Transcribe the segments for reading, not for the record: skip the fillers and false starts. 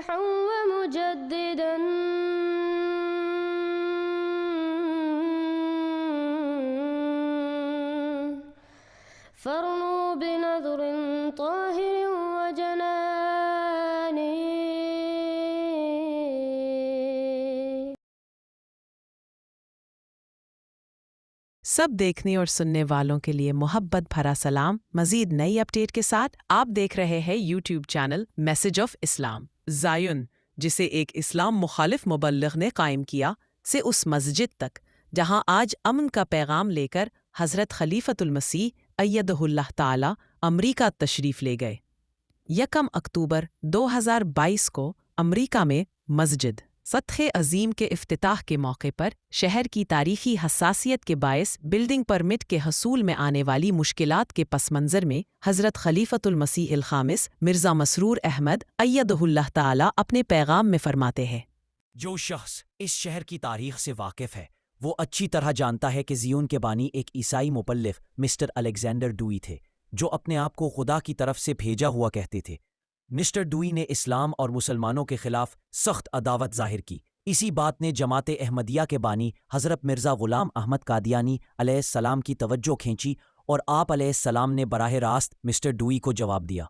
مصلحا ومجددا فارنوا بنظر طاهر وجنان. سب دیکھنے اور سننے والوں کے لیے محبت بھرا سلام. مزید نئی اپڈیٹ کے ساتھ آپ دیکھ رہے ہیں YouTube channel message of Islam. Zion, جسے ایک اسلام مخالف مبلغ نے قائم کیا، سے اس مسجد تک جہاں آج امن کا پیغام لے کر حضرت خلیفۃ المسیح ایدہ اللہ تعالی امریکہ تشریف لے گئے. 1 اکتوبر 2022 کو امریکہ میں مسجد فتح عظیم کے افتتاح کے موقع پر شہر کی تاریخی حساسیت کے باعث بلڈنگ پرمٹ کے حصول میں آنے والی مشکلات کے پس منظر میں حضرت خلیفۃ المسیح الخامس مرزا مسرور احمد ایدہ اللہ تعالی اپنے پیغام میں فرماتے ہیں: جو شخص اس شہر کی تاریخ سے واقف ہے وہ اچھی طرح جانتا ہے کہ زیون کے بانی ایک عیسائی مبلغ مسٹر الیگزینڈر ڈوئی تھے، جو اپنے آپ کو خدا کی طرف سے بھیجا ہوا کہتے تھے. مسٹر ڈوئی نے اسلام اور مسلمانوں کے خلاف سخت عداوت ظاہر کی. اسی بات نے جماعت احمدیہ کے بانی حضرت مرزا غلام احمد قادیانی علیہ السلام کی توجہ کھینچی اور آپ علیہ السلام نے براہ راست مسٹر ڈوئی کو جواب دیا.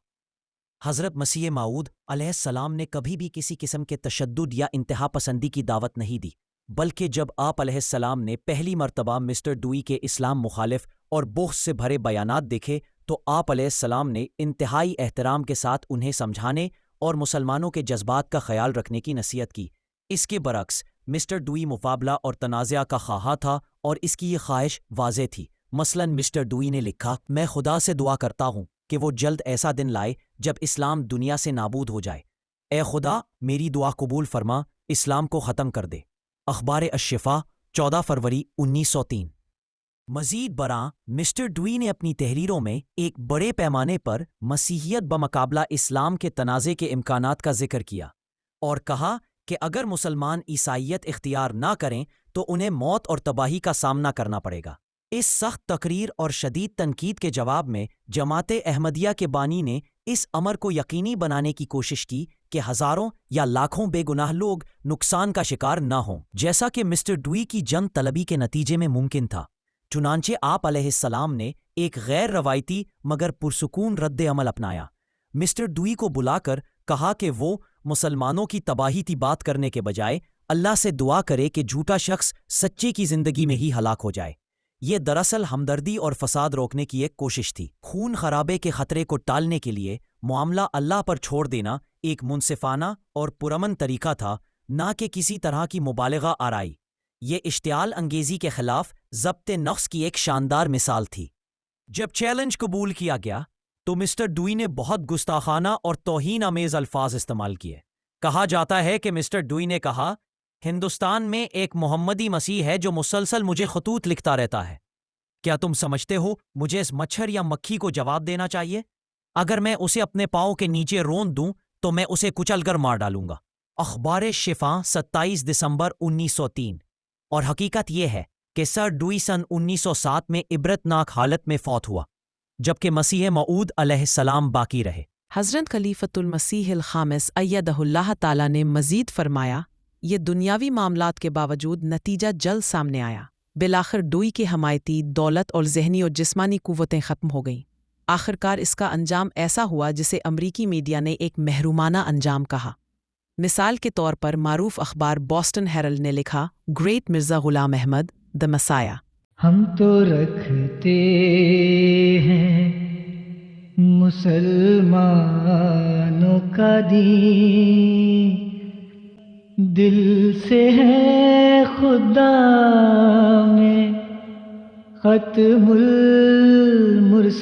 حضرت مسیح موعود علیہ السلام نے کبھی بھی کسی قسم کے تشدد یا انتہا پسندی کی دعوت نہیں دی، بلکہ جب آپ علیہ السلام نے پہلی مرتبہ مسٹر ڈوئی کے اسلام مخالف اور بغض سے بھرے بیانات دیکھے تو آپ علیہ السلام نے انتہائی احترام کے ساتھ انہیں سمجھانے اور مسلمانوں کے جذبات کا خیال رکھنے کی نصیحت کی. اس کے برعکس مسٹر ڈوئی مقابلہ اور تنازعہ کا خواہاں تھا اور اس کی یہ خواہش واضح تھی. مثلاً مسٹر ڈوئی نے لکھا: میں خدا سے دعا کرتا ہوں کہ وہ جلد ایسا دن لائے جب اسلام دنیا سے نابود ہو جائے. اے خدا، میری دعا قبول فرما، اسلام کو ختم کر دے. اخبار الشفا 14 فروری 1903. مزید برآں مسٹر ڈوئی نے اپنی تحریروں میں ایک بڑے پیمانے پر مسیحیت بمقابلہ اسلام کے تنازع کے امکانات کا ذکر کیا اور کہا کہ اگر مسلمان عیسائیت اختیار نہ کریں تو انہیں موت اور تباہی کا سامنا کرنا پڑے گا. اس سخت تقریر اور شدید تنقید کے جواب میں جماعت احمدیہ کے بانی نے اس امر کو یقینی بنانے کی کوشش کی کہ ہزاروں یا لاکھوں بے گناہ لوگ نقصان کا شکار نہ ہوں، جیسا کہ مسٹر ڈوئی کی جن طلبی کے نتیجے میں ممکن تھا. چنانچہ آپ علیہ السلام نے ایک غیر روایتی مگر پرسکون رد عمل اپنایا. مسٹر ڈوئی کو بلا کر کہا کہ وہ مسلمانوں کی تباہی کی بات کرنے کے بجائے اللہ سے دعا کرے کہ جھوٹا شخص سچے کی زندگی میں ہی ہلاک ہو جائے. یہ دراصل ہمدردی اور فساد روکنے کی ایک کوشش تھی. خون خرابے کے خطرے کو ٹالنے کے لیے معاملہ اللہ پر چھوڑ دینا ایک منصفانہ اور پرامن طریقہ تھا، نہ کہ کسی طرح کی مبالغہ آرائی. یہ اشتعال انگیزی کے خلاف ضبط نفس کی ایک شاندار مثال تھی. جب چیلنج قبول کیا گیا تو مسٹر ڈوئی نے بہت گستاخانہ اور توہین آمیز الفاظ استعمال کیے. کہا جاتا ہے کہ مسٹر ڈوئی نے کہا: ہندوستان میں ایک محمدی مسیح ہے جو مسلسل مجھے خطوط لکھتا رہتا ہے. کیا تم سمجھتے ہو مجھے اس مچھر یا مکھی کو جواب دینا چاہیے؟ اگر میں اسے اپنے پاؤں کے نیچے رون دوں تو میں اسے کچل کر مار ڈالوں گا. اخبار شفا 27 دسمبر 1903. اور حقیقت یہ ہے کہ سر ڈوئی سن 1907 میں عبرتناک حالت میں فوت ہوا، جبکہ مسیح موعود علیہ السلام باقی رہے. حضرت خلیفۃ المسیح الخامس ایدہ اللہ تعالی نے مزید فرمایا: یہ دنیاوی معاملات کے باوجود نتیجہ جلد سامنے آیا. بالآخر ڈوئی کے حمایتی دولت اور ذہنی اور جسمانی قوتیں ختم ہو گئیں. آخرکار اس کا انجام ایسا ہوا جسے امریکی میڈیا نے ایک محرومانہ انجام کہا. مثال کے طور پر معروف اخبار بوسٹن ہیرلڈ نے لکھا: گریٹ مرزا غلام احمد دی مسایا. ہم تو رکھتے ہیں مسلمانوں کا دین، دل سے ہے خدا میں ختم المرسلین.